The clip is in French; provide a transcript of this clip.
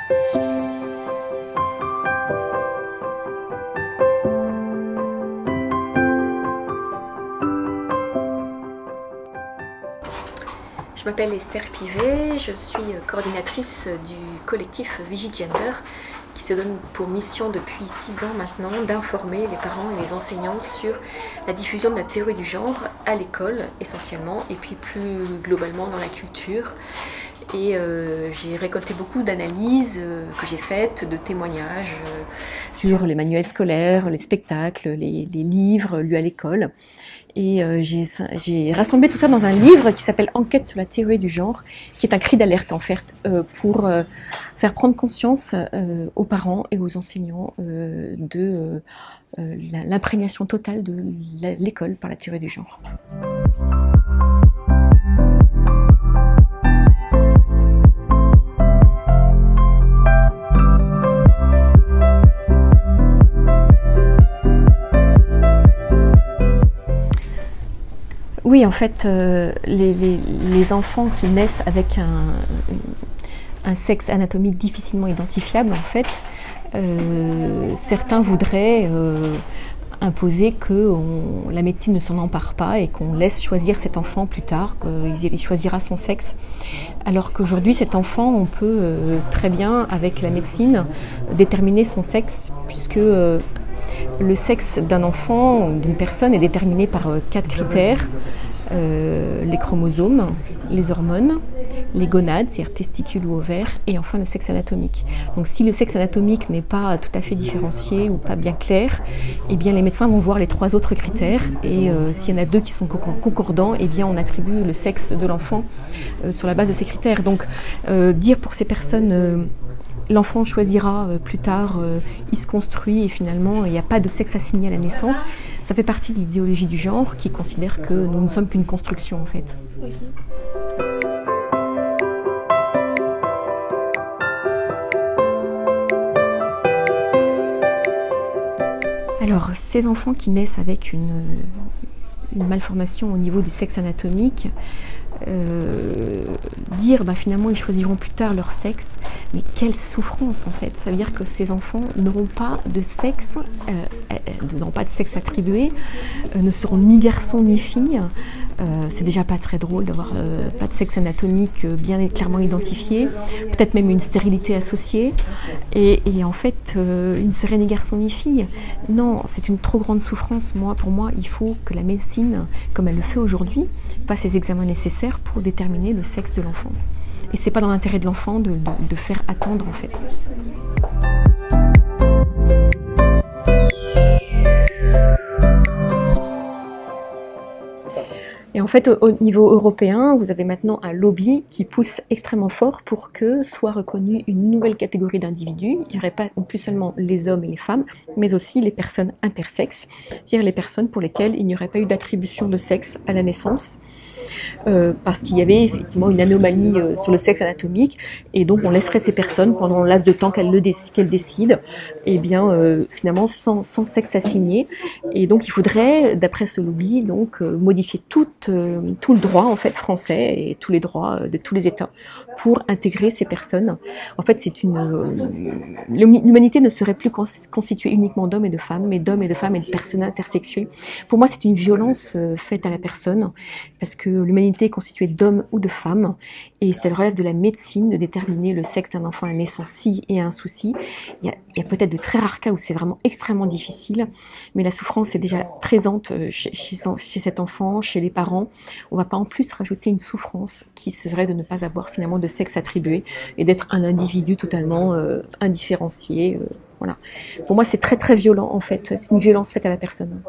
Je m'appelle Esther Pivet, je suis coordinatrice du collectif Vigigender qui se donne pour mission depuis 6 ans maintenant d'informer les parents et les enseignants sur la diffusion de la théorie du genre à l'école essentiellement et puis plus globalement dans la culture. Et j'ai récolté beaucoup d'analyses que j'ai faites, de témoignages sur les manuels scolaires, les spectacles, les livres lus à l'école. Et j'ai rassemblé tout ça dans un livre qui s'appelle Enquête sur la théorie du genre, qui est un cri d'alerte en fait, pour faire prendre conscience aux parents et aux enseignants de l'imprégnation totale de l'école par la théorie du genre. Oui, en fait, les enfants qui naissent avec un sexe anatomique difficilement identifiable, en fait, certains voudraient imposer que la médecine ne s'en empare pas et qu'on laisse choisir cet enfant plus tard, qu'il choisira son sexe. Alors qu'aujourd'hui, cet enfant, on peut très bien, avec la médecine, déterminer son sexe, puisque le sexe d'un enfant ou d'une personne est déterminé par 4 critères. Les chromosomes, les hormones, les gonades, c'est-à-dire testicules ou ovaires, et enfin le sexe anatomique. Donc si le sexe anatomique n'est pas tout à fait différencié ou pas bien clair, eh bien les médecins vont voir les 3 autres critères, et s'il y en a 2 qui sont concordants, eh bien on attribue le sexe de l'enfant sur la base de ces critères. Donc dire pour ces personnes l'enfant choisira plus tard, il se construit et finalement il n'y a pas de sexe assigné à la naissance. Ça fait partie de l'idéologie du genre qui considère que nous ne sommes qu'une construction en fait. Alors ces enfants qui naissent avec une malformation au niveau du sexe anatomique, dire finalement ils choisiront plus tard leur sexe, mais quelle souffrance en fait. Ça veut dire que ces enfants n'auront pas de sexe, attribué, ne seront ni garçons ni filles. C'est déjà pas très drôle d'avoir pas de sexe anatomique bien et clairement identifié, peut-être même une stérilité associée, et en fait ils ne seraient ni garçons ni filles. Non, c'est une trop grande souffrance. Pour moi, il faut que la médecine, comme elle le fait aujourd'hui, fasse les examens nécessaires pour déterminer le sexe de l'enfant. Et c'est pas dans l'intérêt de l'enfant de faire attendre en fait. Et en fait, au niveau européen, vous avez maintenant un lobby qui pousse extrêmement fort pour que soit reconnue une nouvelle catégorie d'individus. Il n'y aurait pas plus seulement les hommes et les femmes, mais aussi les personnes intersexes, c'est-à-dire les personnes pour lesquelles il n'y aurait pas eu d'attribution de sexe à la naissance. Parce qu'il y avait effectivement une anomalie sur le sexe anatomique, et donc on laisserait ces personnes pendant le laps de temps qu'elles décident, et bien finalement sans sexe assigné. Et donc il faudrait, d'après ce lobby, donc modifier tout le droit en fait français et tous les droits de tous les États pour intégrer ces personnes. En fait, l'humanité ne serait plus constituée uniquement d'hommes et de femmes, mais d'hommes et de femmes et de personnes intersexuées. Pour moi, c'est une violence faite à la personne, parce que l'humanité est constituée d'hommes ou de femmes, et ça relève de la médecine de déterminer le sexe d'un enfant à la naissance s'il y a un souci. Il y a peut-être de très rares cas où c'est vraiment extrêmement difficile, mais la souffrance est déjà présente chez cet enfant, chez les parents. On ne va pas en plus rajouter une souffrance qui serait de ne pas avoir finalement de sexe attribué et d'être un individu totalement indifférencié. Voilà. Pour moi, c'est très très violent en fait. C'est une violence faite à la personne.